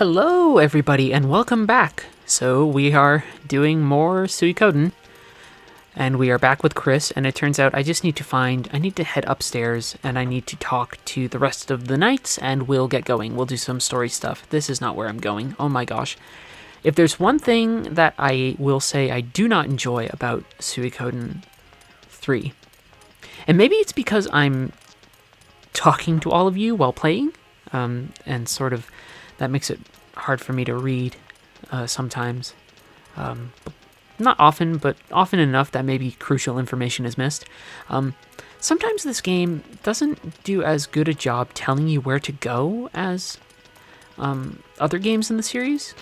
Hello, everybody, and welcome back. So we are doing more Suikoden, and we are back with Chris, and it turns out I need to head upstairs, and I need to talk to the rest of the knights, and we'll get going. We'll do some story stuff. This is not where I'm going. Oh my gosh. If there's one thing that I will say I do not enjoy about Suikoden 3, and maybe it's because I'm talking to all of you while playing, and sort of that makes it hard for me to read sometimes. Not often, but often enough that maybe crucial information is missed. Sometimes this game doesn't do as good a job telling you where to go as other games in the series.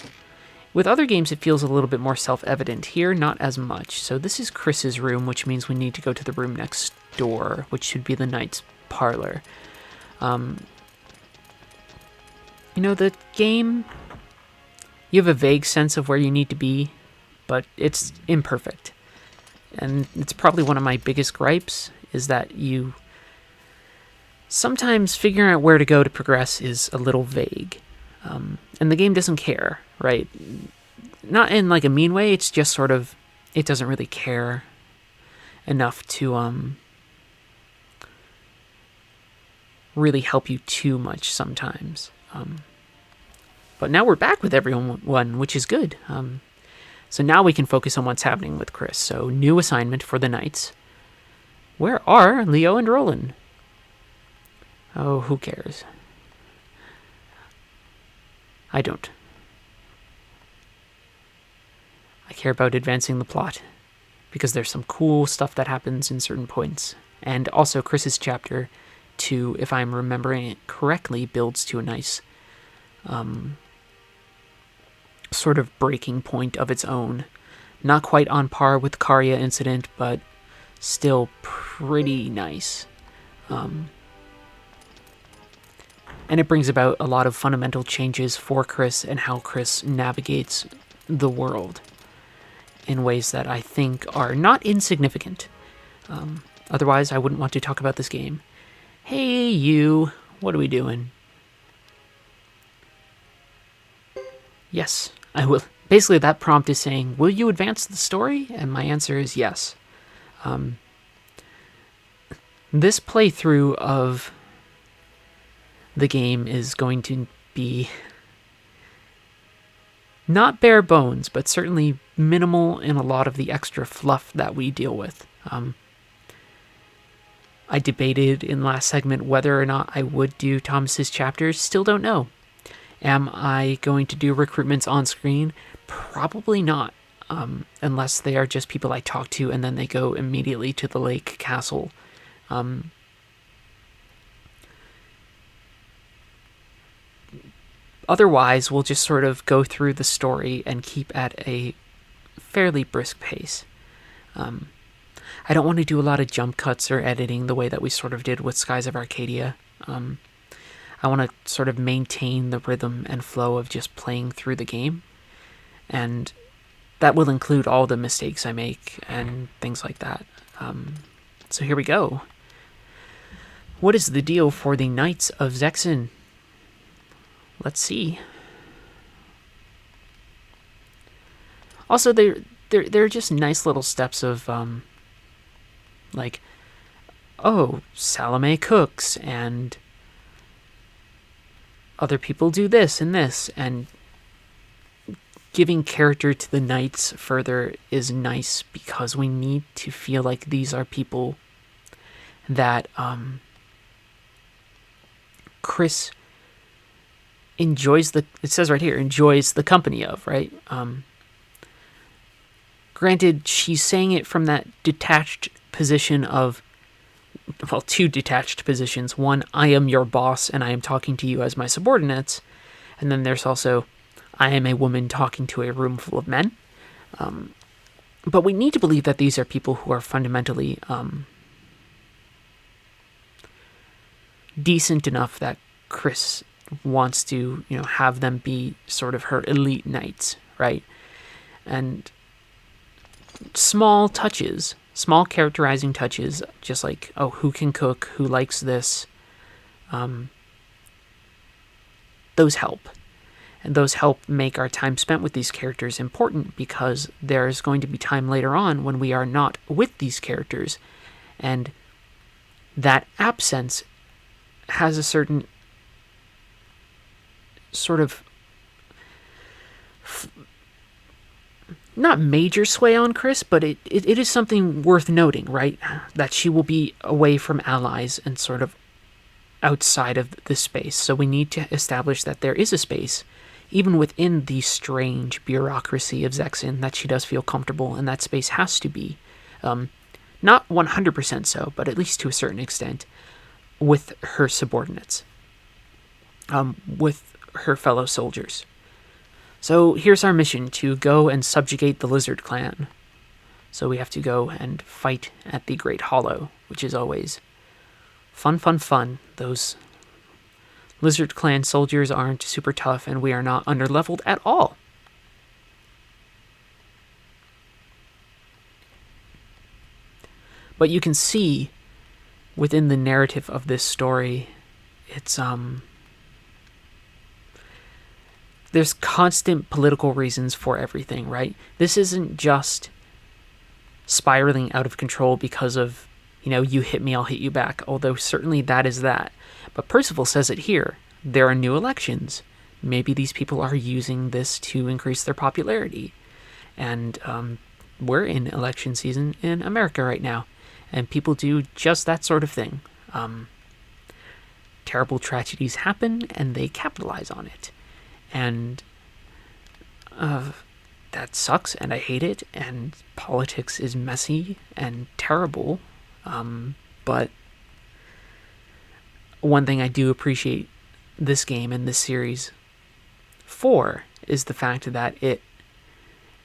With other games, it feels a little bit more self-evident. Here, not as much. So this is Chris's room, which means we need to go to the room next door, which should be the knight's parlor. The game, you have a vague sense of where you need to be, but it's imperfect. And it's probably one of my biggest gripes, is that sometimes figuring out where to go to progress is a little vague. And the game doesn't care, right? Not in like a mean way, it's just sort of, it doesn't really care enough to really help you too much sometimes. But now we're back with everyone, which is good. So now we can focus on what's happening with Chris. So new assignment for the knights. Where are Leo and Roland? Oh, who cares? I don't. I care about advancing the plot, because there's some cool stuff that happens in certain points. And also Chris's chapter 2, if I'm remembering it correctly, builds to a nice sort of breaking point of its own. Not quite on par with the Karya incident, but still pretty nice. And it brings about a lot of fundamental changes for Chris and how Chris navigates the world in ways that I think are not insignificant. Otherwise, I wouldn't want to talk about this game. Hey, you. What are we doing? Yes, I will. Basically, that prompt is saying, will you advance the story? And my answer is yes. This playthrough of the game is going to be not bare bones, but certainly minimal in a lot of the extra fluff that we deal with. I debated in last segment whether or not I would do Thomas's chapters. Still don't know. Am I going to do recruitments on screen? Probably not, unless they are just people I talk to and then they go immediately to the lake castle. Otherwise, we'll just sort of go through the story and keep at a fairly brisk pace. I don't want to do a lot of jump cuts or editing the way that we sort of did with Skies of Arcadia. I want to sort of maintain the rhythm and flow of just playing through the game. And that will include all the mistakes I make and things like that. So here we go. What is the deal for the Knights of Zexen? Let's see. Also, they're just nice little steps of, Salome cooks, and other people do this and this, and giving character to the knights further is nice because we need to feel like these are people that Chris enjoys it says right here, enjoys the company of, right? Granted, she's saying it from that detached position of, well, two detached positions. One, I am your boss and I am talking to you as my subordinates. And then there's also, I am a woman talking to a room full of men. But we need to believe that these are people who are fundamentally decent enough that Chris wants to, have them be sort of her elite knights, right? And small touches, small characterizing touches, just like, oh, who can cook, who likes this, those help. And those help make our time spent with these characters important, because there's going to be time later on when we are not with these characters. And that absence has a certain sort of not major sway on Chris, but it is something worth noting, right? That she will be away from allies and sort of outside of this space. So we need to establish that there is a space, even within the strange bureaucracy of Zexin, that she does feel comfortable, and that space has to be, not 100% so, but at least to a certain extent, with her subordinates, with her fellow soldiers. So here's our mission: to go and subjugate the Lizard Clan. So we have to go and fight at the Great Hollow, which is always fun. Those Lizard Clan soldiers aren't super tough, and we are not underleveled at all. But you can see within the narrative of this story, it's there's constant political reasons for everything, right? This isn't just spiraling out of control because of, you hit me, I'll hit you back, although certainly that is that. But Percival says it here. There are new elections. Maybe these people are using this to increase their popularity. And we're in election season in America right now, and people do just that sort of thing. Terrible tragedies happen, and they capitalize on it. And that sucks, and I hate it, and politics is messy and terrible. But one thing I do appreciate this game and this series for is the fact that it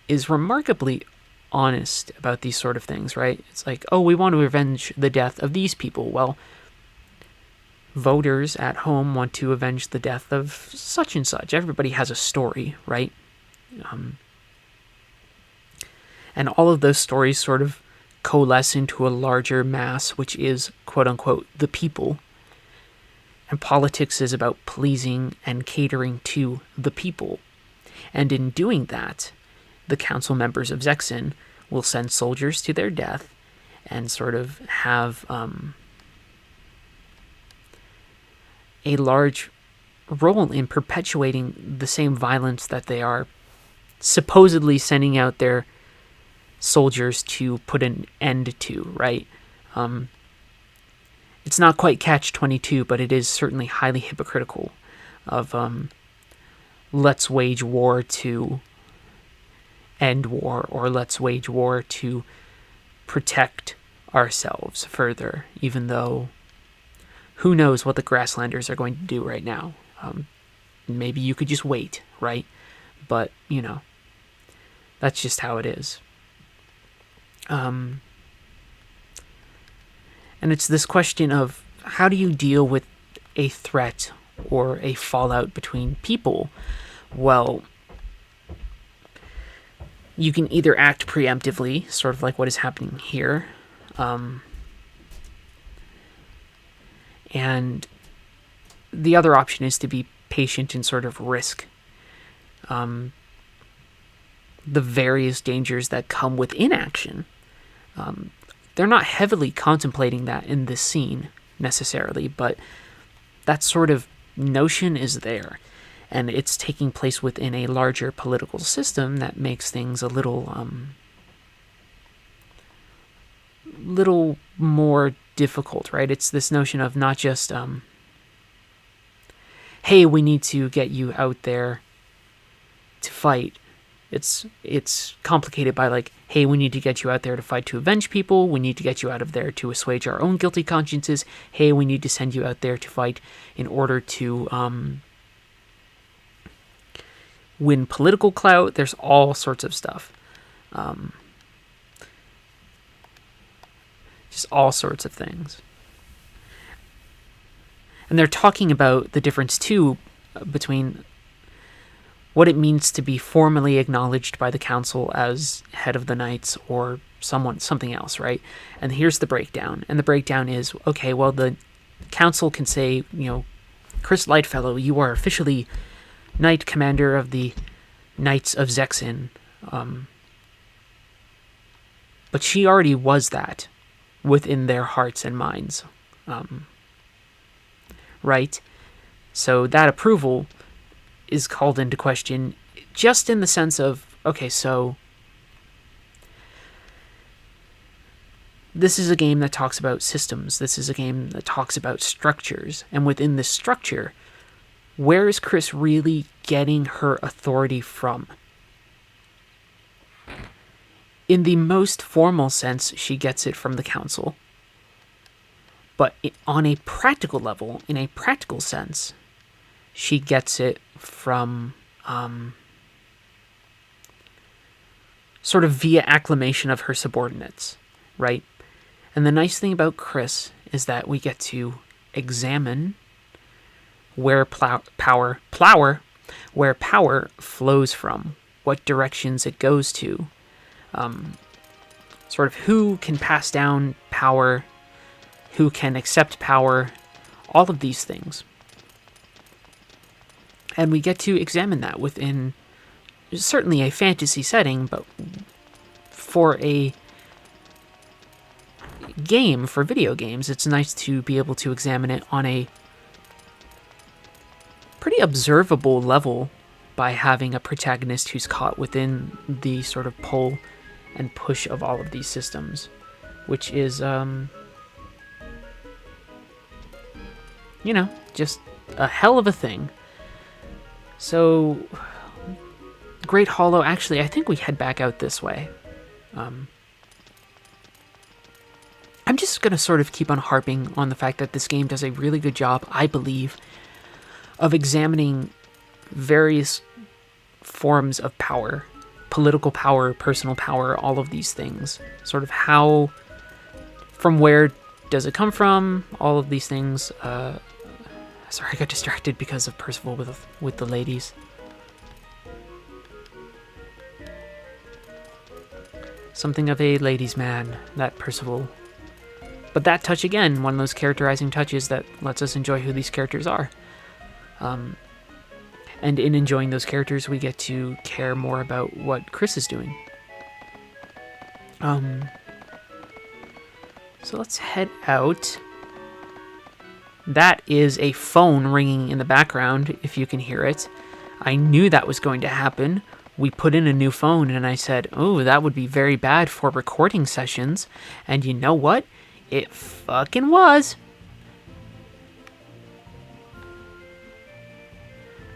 is remarkably honest about these sort of things, right? It's like, oh, we want to avenge the death of these people. Well, voters at home want to avenge the death of such and such. Everybody has a story, right? And all of those stories sort of coalesce into a larger mass, which is, quote unquote, the people. And politics is about pleasing and catering to the people. And in doing that, the council members of Zexin will send soldiers to their death and sort of have a large role in perpetuating the same violence that they are supposedly sending out their soldiers to put an end to, right? It's not quite Ch.2, but it is certainly highly hypocritical of let's wage war to end war, or let's wage war to protect ourselves further, even though who knows what the Grasslanders are going to do right now. Maybe you could just wait, right? But, that's just how it is. And it's this question of, how do you deal with a threat or a fallout between people? Well, you can either act preemptively, sort of like what is happening here, and the other option is to be patient and sort of risk the various dangers that come with inaction. They're not heavily contemplating that in this scene necessarily, but that sort of notion is there, and it's taking place within a larger political system that makes things a little more difficult, right? It's this notion of not just hey, we need to get you out there to fight. It's complicated by, like, hey, we need to get you out there to fight to avenge people. We need to get you out of there to assuage our own guilty consciences. Hey, we need to send you out there to fight in order to win political clout. There's all sorts of stuff. Just all sorts of things. And they're talking about the difference, too, between what it means to be formally acknowledged by the council as head of the knights or something else, right? And here's the breakdown. And the breakdown is, okay, well, the council can say, Chris Lightfellow, you are officially knight commander of the Knights of Zexin. But she already was that within their hearts and minds. Right? So that approval is called into question just in the sense of, okay, so this is a game that talks about systems. This is a game that talks about structures. And within this structure, where is Chris really getting her authority from? In the most formal sense, she gets it from the council. But on a practical level, in a practical sense, she gets it from sort of via acclamation of her subordinates, right? And the nice thing about Chris is that we get to examine where power flows from, what directions it goes to, sort of who can pass down power, who can accept power, all of these things. And we get to examine that within certainly a fantasy setting, but for a game, for video games, it's nice to be able to examine it on a pretty observable level by having a protagonist who's caught within the sort of pull and push of all of these systems, which is, just a hell of a thing. So, Great Hollow, actually, I think we head back out this way. I'm just going to sort of keep on harping on the fact that this game does a really good job, I believe, of examining various forms of power. Political power, personal power, all of these things. Sort of how, from where does it come from, all of these things. Sorry, I got distracted because of Percival with the ladies. Something of a ladies' man, that Percival. But that touch, again, one of those characterizing touches that lets us enjoy who these characters are. And in enjoying those characters, we get to care more about what Chris is doing. So let's head out. That is a phone ringing in the background, if you can hear it. I knew that was going to happen. We put in a new phone, and I said, oh, that would be very bad for recording sessions. And you know what? It fucking was.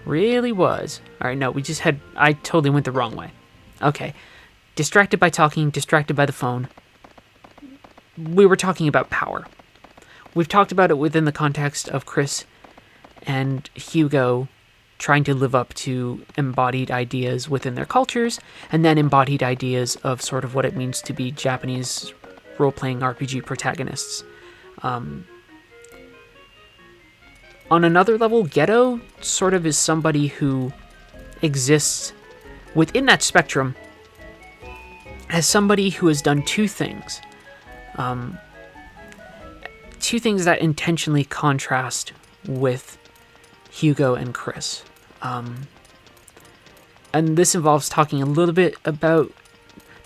Really was. Alright, no, I totally went the wrong way. Okay. Distracted by talking, distracted by the phone. We were talking about power. We've talked about it within the context of Chris and Hugo trying to live up to embodied ideas within their cultures, and then embodied ideas of sort of what it means to be Japanese role-playing RPG protagonists. On another level, Geto sort of is somebody who exists within that spectrum as somebody who has done two things. Two things that intentionally contrast with Hugo and Chris. And this involves talking a little bit about,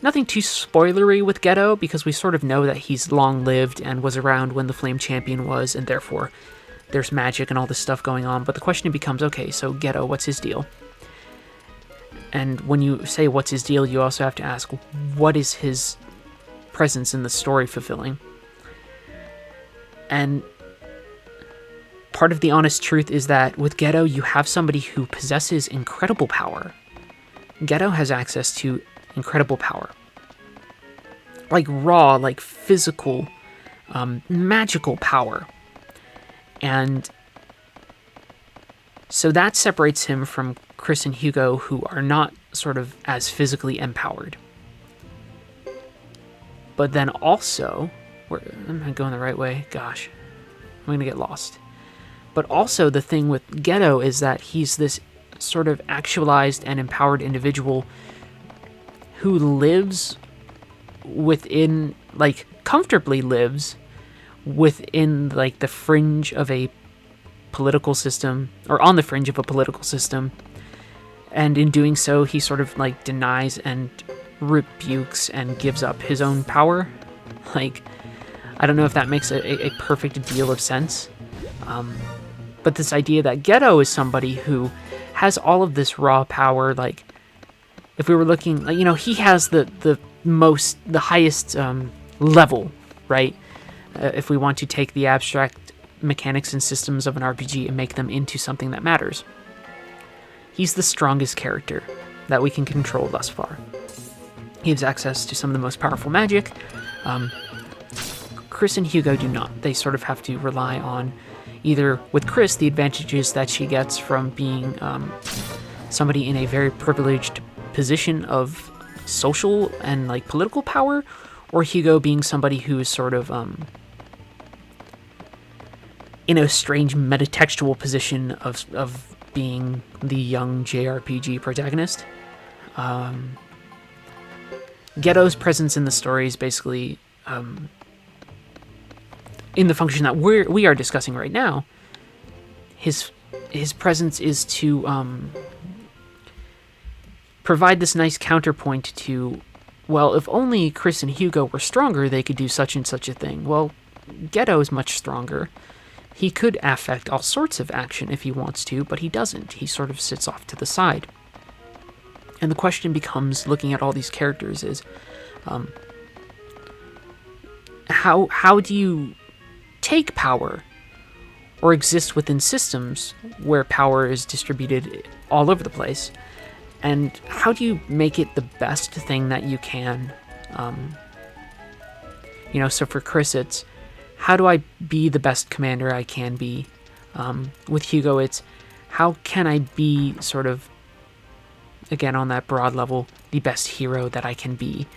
nothing too spoilery with Geto, because we sort of know that he's long-lived and was around when the Flame Champion was, and therefore there's magic and all this stuff going on. But the question becomes, okay, so Geto, what's his deal? And when you say what's his deal, you also have to ask, what is his presence in the story fulfilling? And part of the honest truth is that with Geto, you have somebody who possesses incredible power. Geto has access to incredible power. Like raw, like physical, magical power. And so that separates him from Chris and Hugo, who are not sort of as physically empowered. But then also, am I going the right way? Gosh, I'm going to get lost. But also the thing with Geto is that he's this sort of actualized and empowered individual who lives within, like, comfortably lives within, like, the fringe of a political system, or on the fringe of a political system, And in doing so, he sort of like denies and rebukes and gives up his own power. Like, I don't know if that makes a perfect deal of sense. But this idea that Geto is somebody who has all of this raw power, like, if we were looking, like, he has the highest level, right? If we want to take the abstract mechanics and systems of an RPG and make them into something that matters. He's the strongest character that we can control thus far. He has access to some of the most powerful magic. Chris and Hugo do not. They sort of have to rely on either, with Chris, the advantages that she gets from being somebody in a very privileged position of social and like political power, or Hugo being somebody who is sort of in a strange metatextual position of being the young JRPG protagonist. Geto's presence in the story is basically in the function that we are discussing right now. His presence is to provide this nice counterpoint to, well, if only Chris and Hugo were stronger, they could do such and such a thing. Well, Geto is much stronger. He could affect all sorts of action if he wants to, but he doesn't. He sort of sits off to the side. And the question becomes, looking at all these characters, is how do you take power or exist within systems where power is distributed all over the place? And how do you make it the best thing that you can? So for Chris, it's, how do I be the best commander I can be? With Hugo, it's, how can I be sort of, again, on that broad level, the best hero that I can be?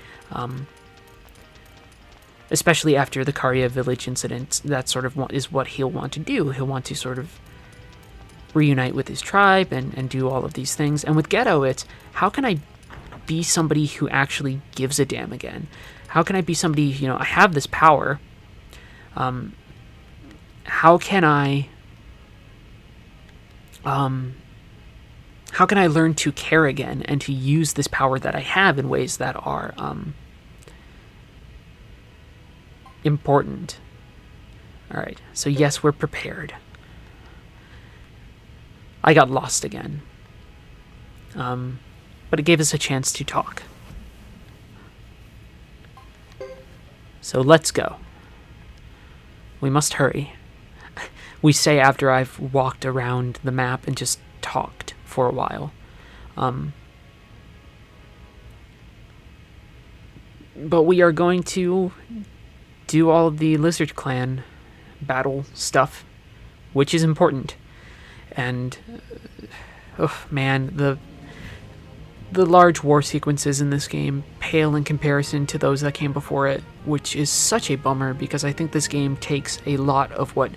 Especially after the Karya village incident, that sort of is what he'll want to do. He'll want to sort of reunite with his tribe and do all of these things. And with Geto, it's, how can I be somebody who actually gives a damn again? How can I be somebody, I have this power. How can I learn to care again and to use this power that I have in ways that are important? All right, so yes, we're prepared. I got lost again, but it gave us a chance to talk. So let's go. We must hurry. We say after I've walked around the map and just talked for a while. But we are going to do all of the Lizard Clan battle stuff, which is important. And, oh man, the large war sequences in this game pale in comparison to those that came before it, which is such a bummer because I think this game takes a lot of what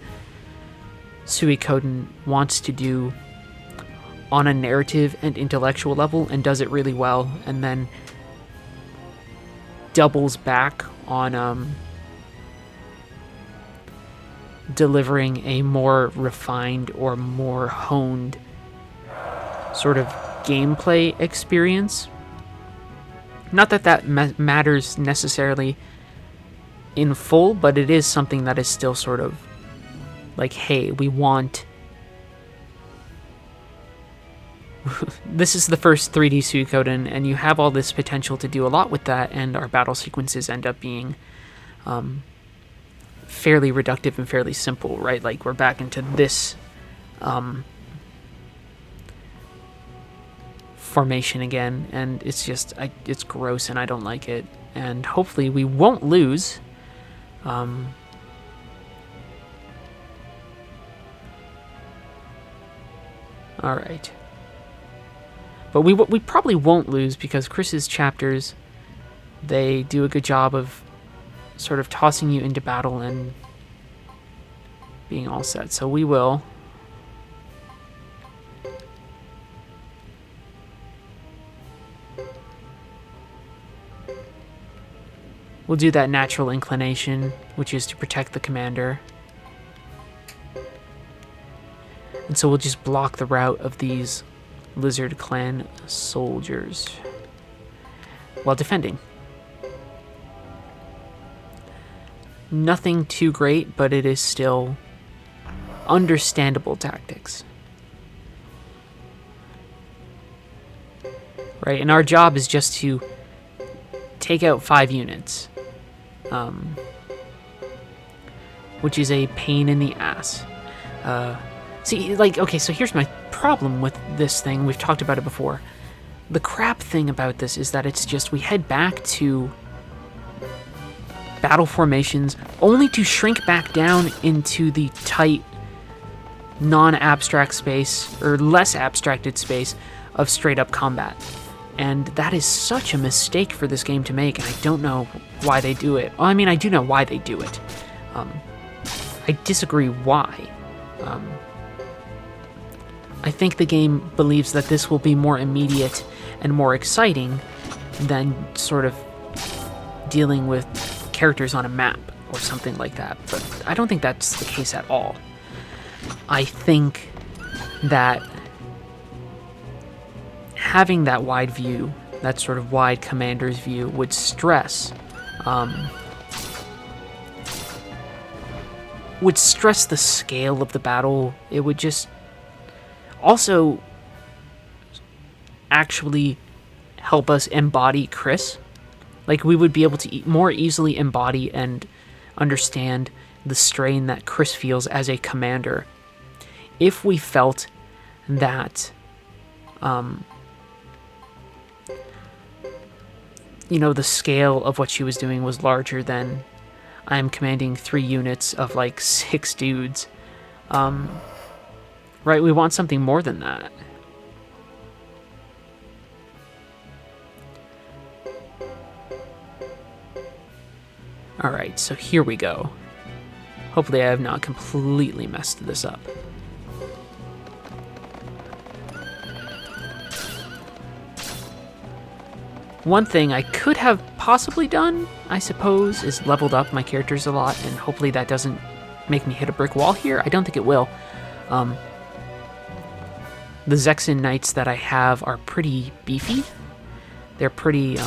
Suikoden wants to do on a narrative and intellectual level and does it really well, and then doubles back on delivering a more refined or more honed sort of gameplay experience. Not that that matters necessarily in full, but it is something that is still sort of like, hey, we want... This is the first 3D Suikoden, and you have all this potential to do a lot with that, and our battle sequences end up being fairly reductive and fairly simple, right? Like, we're back into this formation again, and it's just, it's gross, and I don't like it. And hopefully we won't lose. Alright. But we probably won't lose because Chris's chapters, they do a good job of sort of tossing you into battle and being all set. So we will. We'll do that natural inclination, which is to protect the commander. And so we'll just block the route of these Lizard Clan soldiers while defending. Nothing too great, but it is still understandable tactics. Right, and our job is just to take out 5 units, which is a pain in the ass. See, like, okay, so here's my problem with this thing. We've talked about it before. The crap thing about this is that it's just we head back to battle formations only to shrink back down into the tight, non-abstract space, or less abstracted space, of straight-up combat. And that is such a mistake for this game to make, and I don't know why they do it. Well, I mean, I do know why they do it. I disagree why. I think the game believes that this will be more immediate and more exciting than sort of dealing with characters on a map or something like that, but I don't think that's the case at all. I think that having that wide view, that sort of wide commander's view, would stress the scale of the battle. It would just also actually help us embody Chris. Like, we would be able to more easily embody and understand the strain that Chris feels as a commander if we felt that, the scale of what she was doing was larger than I am commanding 3 units of, like, 6 dudes. Right? We want something more than that. Alright, so here we go. Hopefully I have not completely messed this up. One thing I could have possibly done, I suppose, is leveled up my characters a lot, and hopefully that doesn't make me hit a brick wall here. I don't think it will. The Zexen Knights that I have are pretty beefy. They're pretty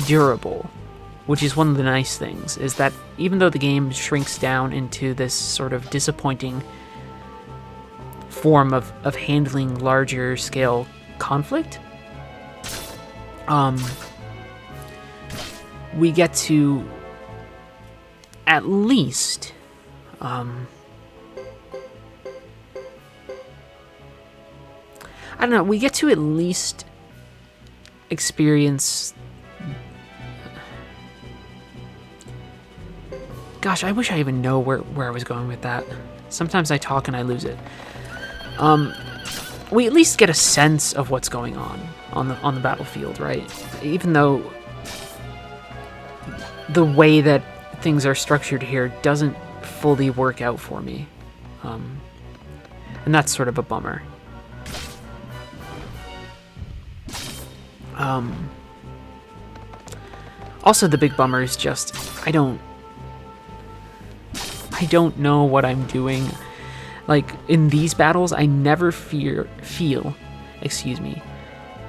durable, which is one of the nice things, is that even though the game shrinks down into this sort of disappointing form of handling larger scale conflict, we get to at least I don't know, we get to at least experience... Gosh, I wish I even know where I was going with that. Sometimes I talk and I lose it. We at least get a sense of what's going on the battlefield, right? Even though the way that things are structured here doesn't fully work out for me. And that's sort of a bummer. Also, the big bummer is just I don't know what I'm doing. Like, in these battles, I never feel,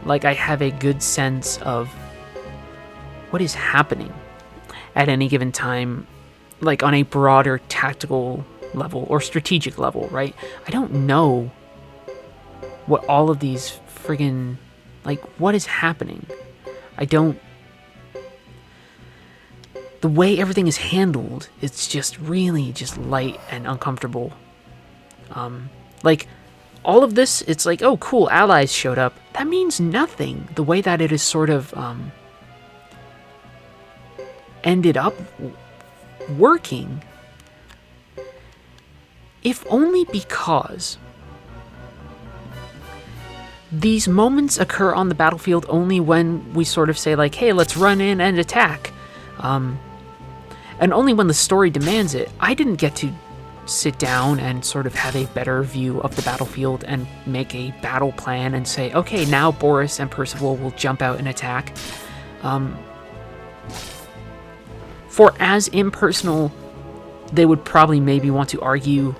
like I have a good sense of what is happening at any given time, like on a broader tactical level or strategic level, right? I don't know what all of these friggin', like, what is happening. I don't... The way everything is handled, it's just really just light and uncomfortable. Like, all of this, it's like, oh, cool, allies showed up. That means nothing. The way that it is sort of ended up working, if only because these moments occur on the battlefield only when we sort of say, like, hey, let's run in and attack. And only when the story demands it. I didn't get to sit down and sort of have a better view of the battlefield and make a battle plan and say, okay, now Boris and Percival will jump out and attack. For as impersonal they would probably maybe want to argue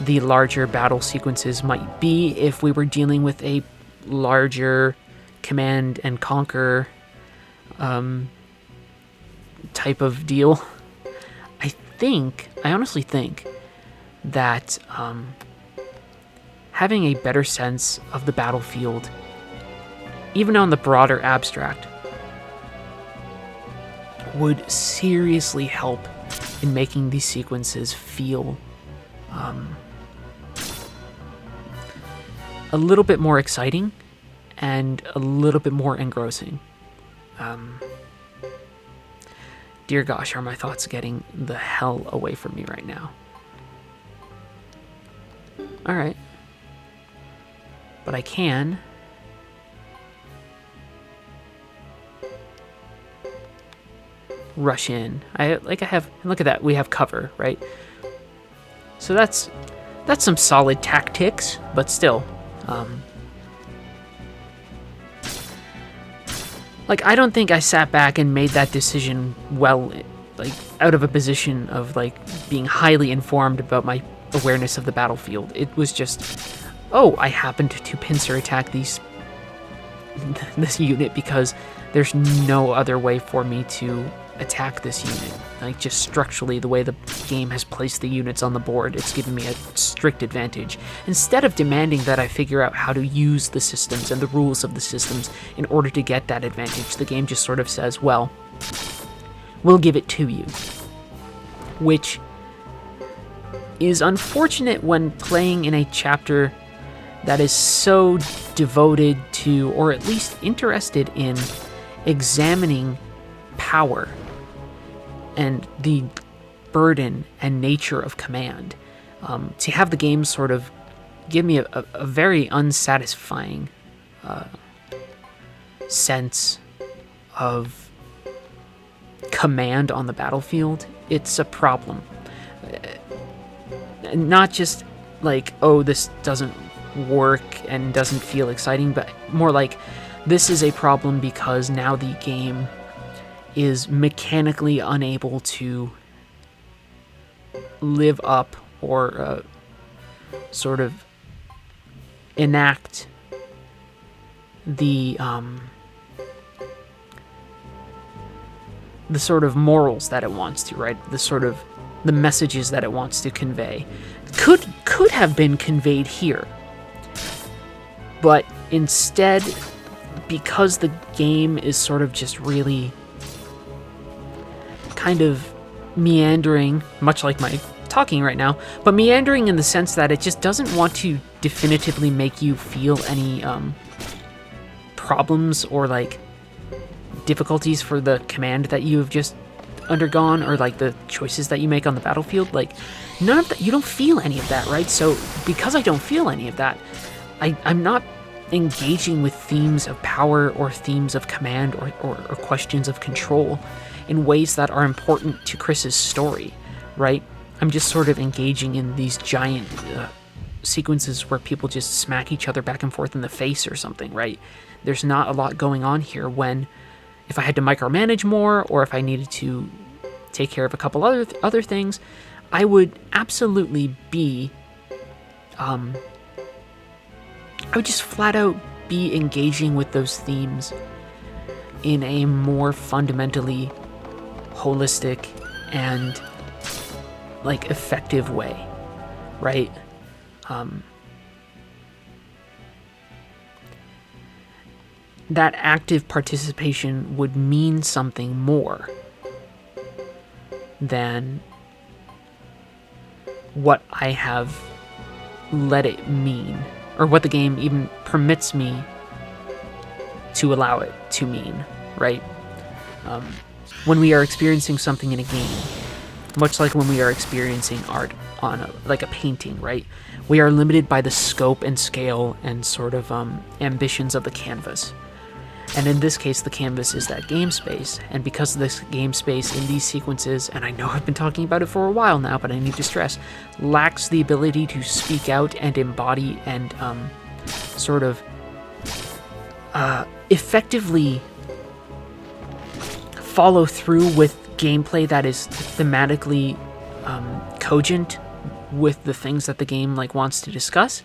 the larger battle sequences might be if we were dealing with a larger command and conquer type of deal. I honestly think that having a better sense of the battlefield, even on the broader abstract, would seriously help in making these sequences feel a little bit more exciting and a little bit more engrossing. Dear gosh, are my thoughts getting the hell away from me right now? Alright. But I can rush in. Look at that, we have cover, right? So that's some solid tactics, but still. I don't think I sat back and made that decision well, out of a position of, being highly informed about my awareness of the battlefield. It was just, oh, I happened to pincer attack this unit because there's no other way for me to attack this unit. Just structurally, the way the game has placed the units on the board, it's given me a strict advantage. Instead of demanding that I figure out how to use the systems and the rules of the systems in order to get that advantage, the game just sort of says, well, we'll give it to you. Which is unfortunate when playing in a chapter that is so devoted to, or at least interested in, examining power and the burden and nature of command. To have the game sort of give me a very unsatisfying sense of command on the battlefield, it's a problem. Not just oh, this doesn't work and doesn't feel exciting, but more like this is a problem because now the game is mechanically unable to live up or sort of enact the sort of morals that it wants to, right? The messages that it wants to convey could have been conveyed here, but instead, because the game is sort of just really kind of meandering, much like my talking right now, but meandering in the sense that it just doesn't want to definitively make you feel any problems or difficulties for the command that you have just undergone, or the choices that you make on the battlefield. None of that, you don't feel any of that, right? So because I don't feel any of that, I'm not engaging with themes of power or themes of command or questions of control in ways that are important to Chris's story, right? I'm just sort of engaging in these giant sequences where people just smack each other back and forth in the face or something, right? There's not a lot going on here when, if I had to micromanage more, or if I needed to take care of a couple other things, I would absolutely be, I would just flat out be engaging with those themes in a more fundamentally holistic and effective way, right? That active participation would mean something more than what I have let it mean, or what the game even permits me to allow it to mean, right? When we are experiencing something in a game, much like when we are experiencing art on a painting, right? We are limited by the scope and scale and sort of ambitions of the canvas. And in this case, the canvas is that game space. And because of this game space in these sequences, and I know I've been talking about it for a while now, but I need to stress, lacks the ability to speak out and embody and sort of effectively follow through with gameplay that is thematically cogent with the things that the game wants to discuss.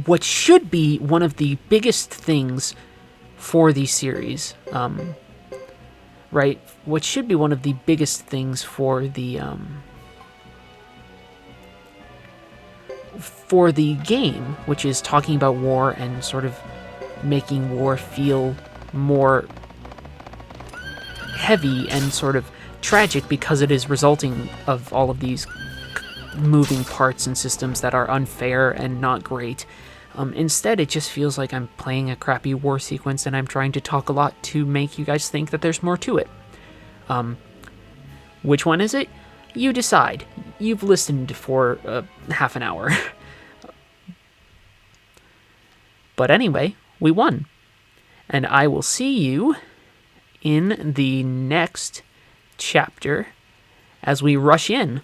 What should be one of the biggest things for the series, right? What should be one of the biggest things for the game, which is talking about war and sort of making war feel more heavy and sort of tragic because it is resulting of all of these moving parts and systems that are unfair and not great. Instead, it just feels like I'm playing a crappy war sequence and I'm trying to talk a lot to make you guys think that there's more to it. Which one is it? You decide. You've listened for half an hour. But anyway, we won. And I will see you in the next chapter as we rush in